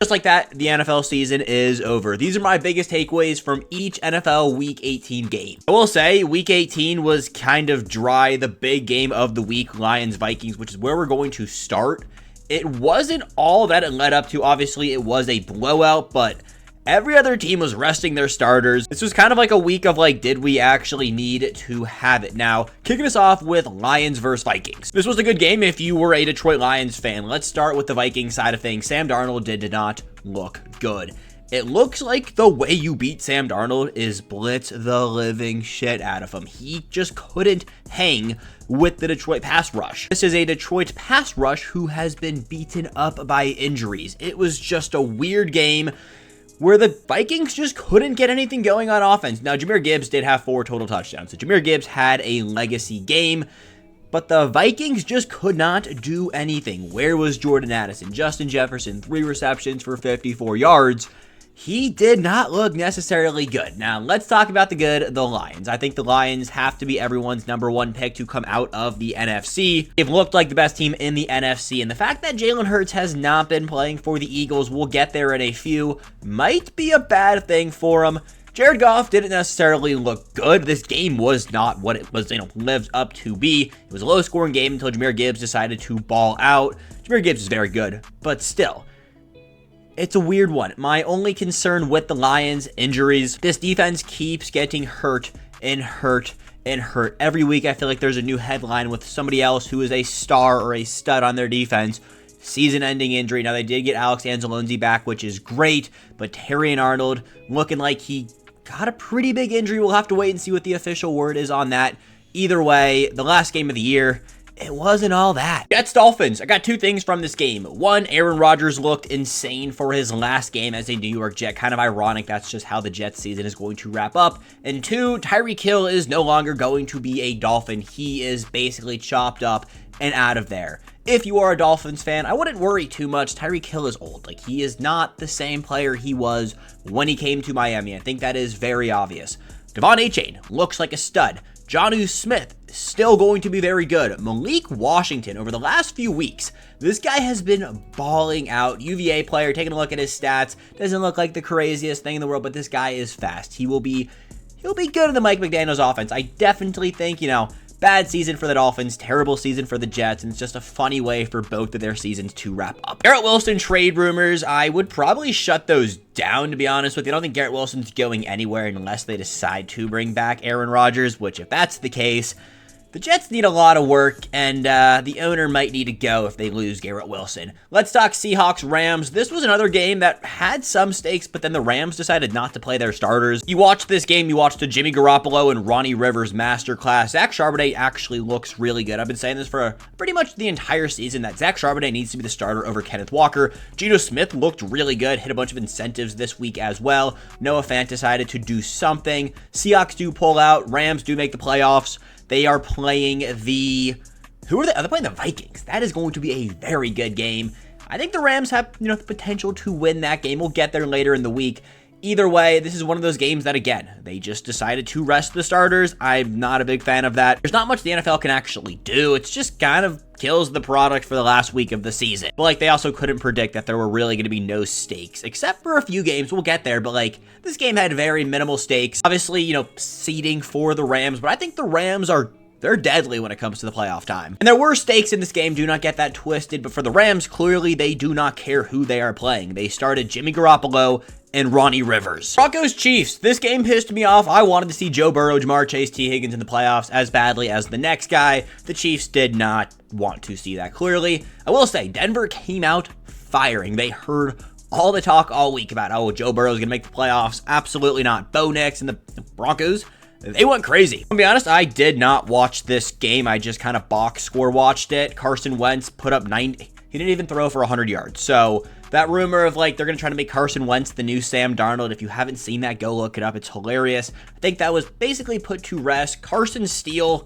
Just like that, the NFL season is over. These are my biggest takeaways from each NFL Week 18 game. I will say, Week 18 was kind of dry. The big game of the week, Lions-Vikings, which is where we're going to start. It wasn't all that it led up to. Obviously, it was a blowout, but every other team was resting their starters. This was kind of like a week of like, did we actually need to have it? Now, kicking us off with Lions versus Vikings. This was a good game if you were a Detroit Lions fan. Let's start with the Vikings side of things. Sam Darnold did not look good. It looks like the way you beat Sam Darnold is blitz the living shit out of him. He just couldn't hang with the Detroit pass rush. This is a Detroit pass rush who has been beaten up by injuries. It was just a weird game where the Vikings just couldn't get anything going on offense. Now, Jahmyr Gibbs did have 4 total touchdowns, so Jahmyr Gibbs had a legacy game, but the Vikings just could not do anything. Where was Jordan Addison? Justin Jefferson, 3 receptions for 54 yards. He did not look necessarily good. Now, let's talk about the good, the Lions. I think the Lions have to be everyone's #1 pick to come out of the NFC. They've looked like the best team in the NFC, and the fact that Jalen Hurts has not been playing for the Eagles, we'll get there in a few, might be a bad thing for him. Jared Goff didn't necessarily look good. This game was not what it was, lived up to be. It was a low-scoring game until Jahmyr Gibbs decided to ball out. Jahmyr Gibbs is very good, but still, it's a weird one. My only concern with the Lions, injuries. This defense keeps getting hurt and hurt and hurt. Every week I feel like there's a new headline with somebody else who is a star or a stud on their defense. Season-ending injury. Now, they did get Alex Anzalone back, which is great, but Terrion Arnold looking like he got a pretty big injury. We'll have to wait and see what the official word is on that. Either way, the last game of the year, it wasn't all that. Jets-Dolphins. I got 2 things from this game. 1, Aaron Rodgers looked insane for his last game as a New York Jet. Kind of ironic. That's just how the Jets season is going to wrap up. And 2, Tyreek Hill is no longer going to be a Dolphin. He is basically chopped up and out of there. If you are a Dolphins fan, I wouldn't worry too much. Tyreek Hill is old. Like, he is not the same player he was when he came to Miami. I think that is very obvious. Devon Achane looks like a stud. Jonnu Smith, still going to be very good. Malik Washington, over the last few weeks, this guy has been balling out. UVA player, taking a look at his stats. Doesn't look like the craziest thing in the world, but this guy is fast. He'll be good in the Mike McDaniel's offense. I definitely think, bad season for the Dolphins, terrible season for the Jets, and it's just a funny way for both of their seasons to wrap up. Garrett Wilson trade rumors, I would probably shut those down, to be honest with you. I don't think Garrett Wilson's going anywhere unless they decide to bring back Aaron Rodgers, which, if that's the case, the Jets need a lot of work, and the owner might need to go if they lose Garrett Wilson. Let's talk Seahawks-Rams. This was another game that had some stakes, but then the Rams decided not to play their starters. You watched this game, you watched a Jimmy Garoppolo and Ronnie Rivers masterclass. Zach Charbonnet actually looks really good. I've been saying this for pretty much the entire season, that Zach Charbonnet needs to be the starter over Kenneth Walker. Geno Smith looked really good, hit a bunch of incentives this week as well. Noah Fant decided to do something. Seahawks do pull out. Rams do make the playoffs. They are playing who are they? Are they playing the Vikings? That is going to be a very good game. I think the Rams have, the potential to win that game. We'll get there later in the week. Either way, this is one of those games that, again, they just decided to rest the starters. I'm not a big fan of that. There's not much the NFL can actually do. It's just kind of kills the product for the last week of the season. But, they also couldn't predict that there were really going to be no stakes, except for a few games. We'll get there, but, this game had very minimal stakes. Obviously, seeding for the Rams, but I think the Rams they're deadly when it comes to the playoff time. And there were stakes in this game, do not get that twisted, but for the Rams, clearly they do not care who they are playing. They started Jimmy Garoppolo and Ronnie Rivers. Broncos-Chiefs. This game pissed me off. I wanted to see Joe Burrow, Jamar Chase, T. Higgins in the playoffs as badly as the next guy. The Chiefs did not want to see that clearly. I will say, Denver came out firing. They heard all the talk all week about, Joe Burrow's going to make the playoffs. Absolutely not. Bo Nix and the Broncos, they went crazy. To be honest, I did not watch this game. I just kind of box score watched it. Carson Wentz put up 90. He didn't even throw for 100 yards. So that rumor of they're going to try to make Carson Wentz the new Sam Darnold. If you haven't seen that, go look it up. It's hilarious. I think that was basically put to rest. Carson Steele,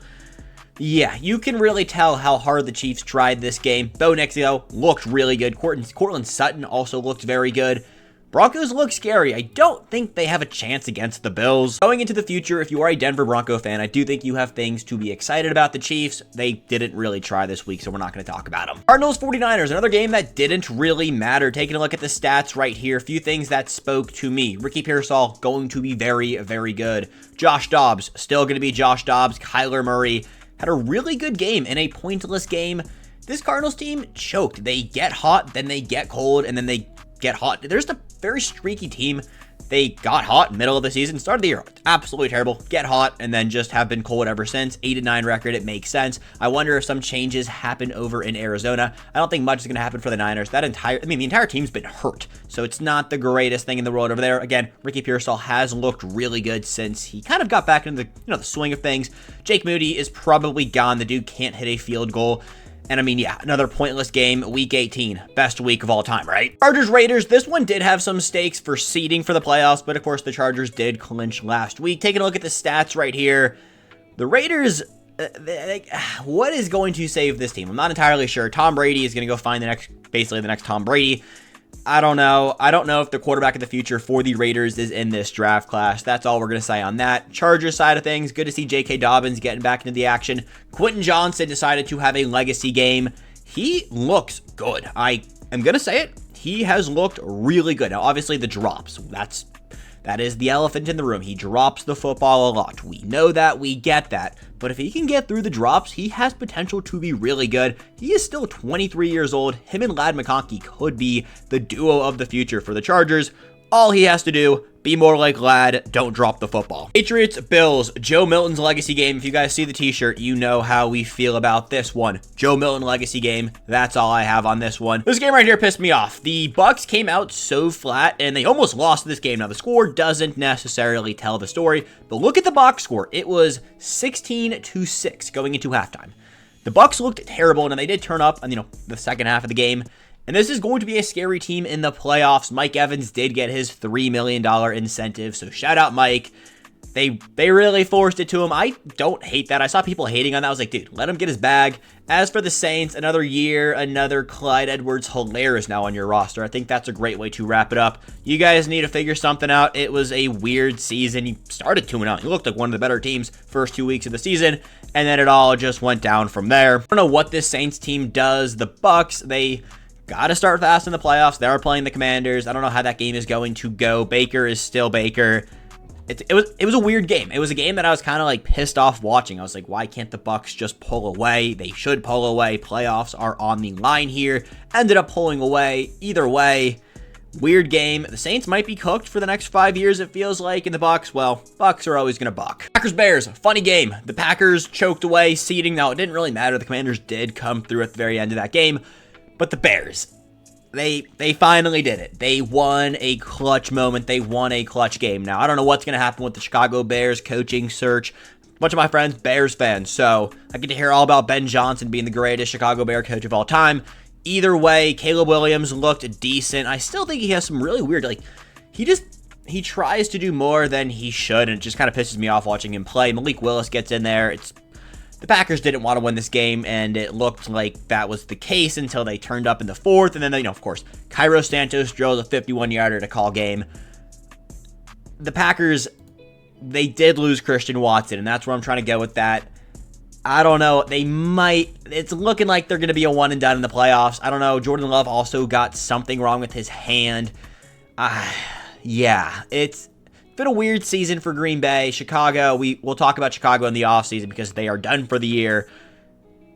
yeah, you can really tell how hard the Chiefs tried this game. Bo Nix, looked really good. Cortland Sutton also looked very good. Broncos look scary. I don't think they have a chance against the Bills. Going into the future, if you are a Denver Bronco fan, I do think you have things to be excited about. The Chiefs, they didn't really try this week, so we're not going to talk about them. Cardinals 49ers, another game that didn't really matter. Taking a look at the stats right here, a few things that spoke to me. Ricky Pearsall going to be very, very good. Josh Dobbs, still going to be Josh Dobbs. Kyler Murray had a really good game in a pointless game. This Cardinals team choked. They get hot, then they get cold, and then they get hot. There's a very streaky team. They got hot middle of the season, started the year absolutely terrible, get hot, and then just have been cold ever since. 8-9 record, it makes sense. I wonder if some changes happen over in Arizona. I don't think much is going to happen for the Niners. The entire team's been hurt, so it's not the greatest thing in the world over there. Again, Ricky Pearsall has looked really good since he kind of got back into the swing of things. Jake Moody is probably gone. The dude can't hit a field goal. And I mean, yeah, another pointless game, week 18, best week of all time, right? Chargers-Raiders, this one did have some stakes for seeding for the playoffs, but of course the Chargers did clinch last week. Taking a look at the stats right here, the Raiders, what is going to save this team? I'm not entirely sure. Tom Brady is going to go find basically the next Tom Brady. I don't know. I don't know if the quarterback of the future for the Raiders is in this draft class. That's all we're going to say on that. Chargers side of things, good to see J.K. Dobbins getting back into the action. Quentin Johnson decided to have a legacy game. He looks good. I am going to say it. He has looked really good. Now, obviously, the drops. That is the elephant in the room. He drops the football a lot. We know that. We get that. But if he can get through the drops, he has potential to be really good. He is still 23 years old. Him and Ladd McConkey could be the duo of the future for the Chargers. All he has to do, be more like Ladd, don't drop the football. Patriots, Bills, Joe Milton's legacy game. If you guys see the t-shirt, you know how we feel about this one. Joe Milton legacy game. That's all I have on this one. This game right here pissed me off. The Bucs came out so flat, and they almost lost this game. Now, the score doesn't necessarily tell the story, but look at the box score. It was 16-6 going into halftime. The Bucs looked terrible, and they did turn up on, the second half of the game. And this is going to be a scary team in the playoffs. Mike Evans did get his $3 million incentive, so shout out Mike. They really forced it to him. I don't hate that. I saw people hating on that. I was like, dude, let him get his bag. As for the Saints, another year, another Clyde Edwards-Helaire is now on your roster. I think that's a great way to wrap it up. You guys need to figure something out. It was a weird season. You started 2-0. You looked like one of the better teams first 2 weeks of the season, and then it all just went down from there. I don't know what this Saints team does. The Bucs, they got to start fast in the playoffs. They are playing the Commanders. I don't know how that game is going to go. Baker is still Baker. It was a weird game. It was a game that I was kind of like pissed off watching. I was like, why can't the Bucs just pull away? They should pull away. Playoffs are on the line here. Ended up pulling away. Either way, weird game. The Saints might be cooked for the next 5 years, it feels like. And the Bucs, well, Bucs are always going to buck. Packers-Bears, funny game. The Packers choked away seeding. Now, it didn't really matter. The Commanders did come through at the very end of that game. But the Bears, they finally did it. They won a clutch moment. They won a clutch game. Now, I don't know what's going to happen with the Chicago Bears coaching search. A bunch of my friends, Bears fans, so I get to hear all about Ben Johnson being the greatest Chicago Bear coach of all time. Either way, Caleb Williams looked decent. I still think he has some really weird, he tries to do more than he should, and it just kind of pisses me off watching him play. Malik Willis gets in there. The Packers didn't want to win this game, and it looked like that was the case until they turned up in the fourth. And then, of course, Cairo Santos drove a 51-yarder to call game. The Packers, they did lose Christian Watson, and that's where I'm trying to go with that. I don't know. It's looking like they're going to be a one and done in the playoffs. I don't know. Jordan Love also got something wrong with his hand. Yeah, it's been a weird season for Green Bay. Chicago, we'll talk about Chicago in the offseason because they are done for the year.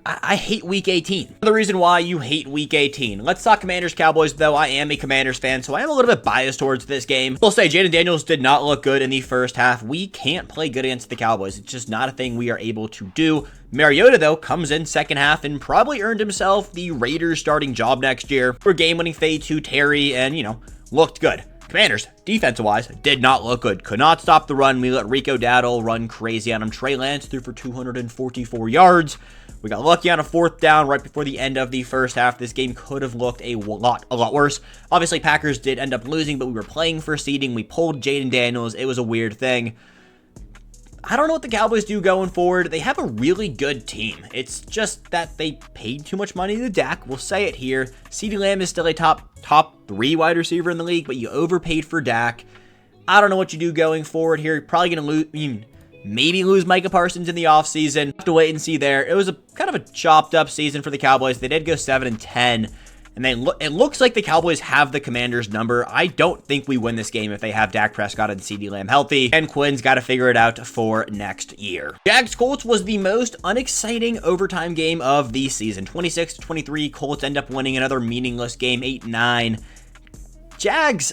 I hate Week 18. The reason why you hate Week 18. Let's talk Commanders-Cowboys, though. I am a Commanders fan, so I am a little bit biased towards this game. I'll say Jaden Daniels did not look good in the first half. We can't play good against the Cowboys. It's just not a thing we are able to do. Mariota, though, comes in second half and probably earned himself the Raiders starting job next year for game-winning fade to Terry and, looked good. Commanders, defensive-wise, did not look good. Could not stop the run. We let Rico Dowdle run crazy on him. Trey Lance threw for 244 yards. We got lucky on a fourth down right before the end of the first half. This game could have looked a lot worse. Obviously, Packers did end up losing, but we were playing for seeding. We pulled Jaden Daniels. It was a weird thing. I don't know what the Cowboys do going forward. They have a really good team. It's just that they paid too much money to Dak. We'll say it here. CeeDee Lamb is still a top 3 wide receiver in the league, but you overpaid for Dak. I don't know what you do going forward here. You're probably going to lose, maybe lose Micah Parsons in the offseason. Have to wait and see there. It was a kind of a chopped up season for the Cowboys. They did go 7-10. And it looks like the Cowboys have the Commanders' number. I don't think we win this game if they have Dak Prescott and CeeDee Lamb healthy. And Quinn's got to figure it out for next year. Jags Colts was the most unexciting overtime game of the season. 26-23. Colts end up winning another meaningless game, 8-9. Jags,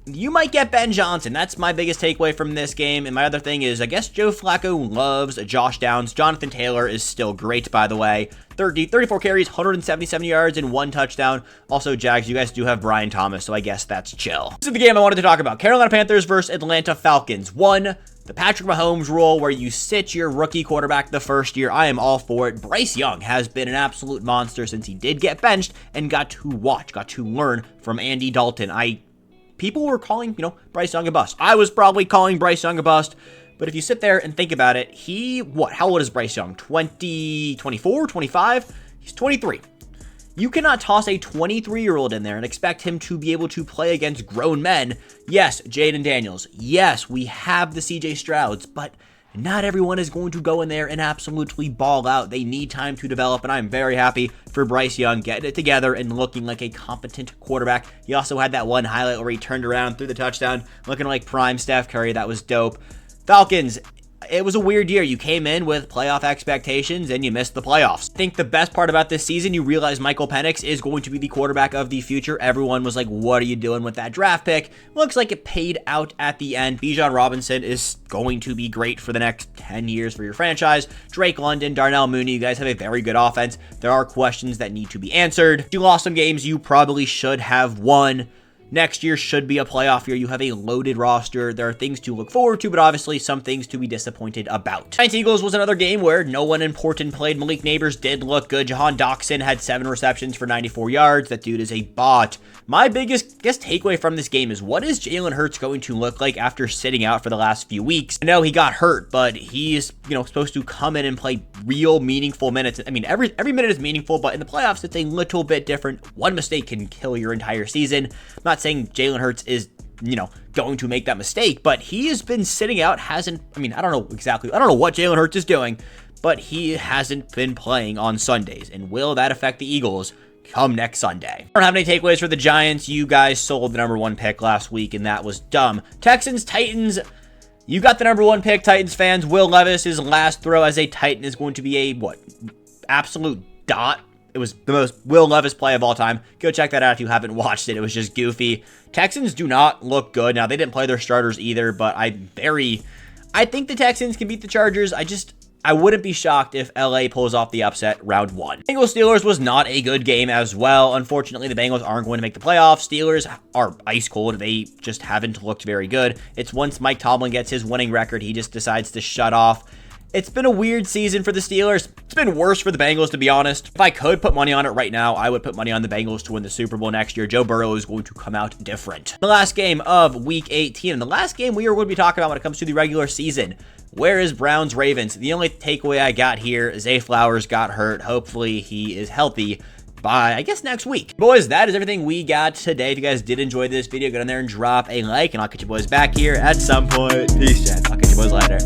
you might get Ben Johnson. That's my biggest takeaway from this game. And my other thing is, I guess Joe Flacco loves Josh Downs. Jonathan Taylor is still great, by the way. 34 carries, 177 yards, and 1 touchdown. Also, Jags, you guys do have Brian Thomas, so I guess that's chill. This is the game I wanted to talk about. Carolina Panthers versus Atlanta Falcons. 1, the Patrick Mahomes rule, where you sit your rookie quarterback the first year. I am all for it. Bryce Young has been an absolute monster since he did get benched and got to learn from Andy Dalton. People were calling, Bryce Young a bust. I was probably calling Bryce Young a bust. But if you sit there and think about it, how old is Bryce Young? 24, 25? He's 23. You cannot toss a 23-year-old in there and expect him to be able to play against grown men. Yes, Jaden Daniels. Yes, we have the CJ Strouds, but not everyone is going to go in there and absolutely ball out. They need time to develop, and I'm very happy for Bryce Young getting it together and looking like a competent quarterback. He also had that one highlight where he turned around, threw the touchdown, looking like prime Steph Curry. That was dope. Falcons, it was a weird year. You came in with playoff expectations and you missed the playoffs. I think the best part about this season, you realize Michael Penix is going to be the quarterback of the future. Everyone was like, what are you doing with that draft pick? Looks like it paid out at the end. Bijan Robinson is going to be great for the next 10 years for your franchise. Drake London, Darnell Mooney, you guys have a very good offense. There are questions that need to be answered. You lost some games you probably should have won. Next year should be a playoff year. You have a loaded roster. There are things to look forward to, but obviously some things to be disappointed about. Giants Eagles was another game where no one important played. Malik Neighbors did look good. Jahan Doxson had 7 receptions for 94 yards. That dude is a bot. My biggest, takeaway from this game is, what is Jalen Hurts going to look like after sitting out for the last few weeks? I know he got hurt, but he's, supposed to come in and play real meaningful minutes. I mean, every minute is meaningful, but in the playoffs, it's a little bit different. One mistake can kill your entire season. I'm not saying Jalen Hurts is, going to make that mistake, but he has been sitting out, I don't know what Jalen Hurts is doing, but he hasn't been playing on Sundays. And will that affect the Eagles come next Sunday? I don't have any takeaways for the Giants. You guys sold the number 1 pick last week, and that was dumb. Texans, Titans, you got the number 1 pick, Titans fans. Will Levis's last throw as a Titan is going to be a, absolute dot. It was the most Will Levis play of all time. Go check that out if you haven't watched it. It was just goofy. Texans do not look good. Now, they didn't play their starters either, but I think the Texans can beat the Chargers. I wouldn't be shocked if LA pulls off the upset round 1. Bengals-Steelers was not a good game as well. Unfortunately, the Bengals aren't going to make the playoffs. Steelers are ice cold. They just haven't looked very good. It's once Mike Tomlin gets his winning record, he just decides to shut off. It's been a weird season for the Steelers. It's been worse for the Bengals, to be honest. If I could put money on it right now, I would put money on the Bengals to win the Super Bowl next year. Joe Burrow is going to come out different. The last game of Week 18, and the last game we are going to be talking about when it comes to the regular season. Where is Browns-Ravens? The only takeaway I got here, Zay Flowers got hurt. Hopefully he is healthy by, I guess, next week. Boys, that is everything we got today. If you guys did enjoy this video, go down there and drop a like, and I'll catch you boys back here at some point. Peace, chat. I'll catch you boys later.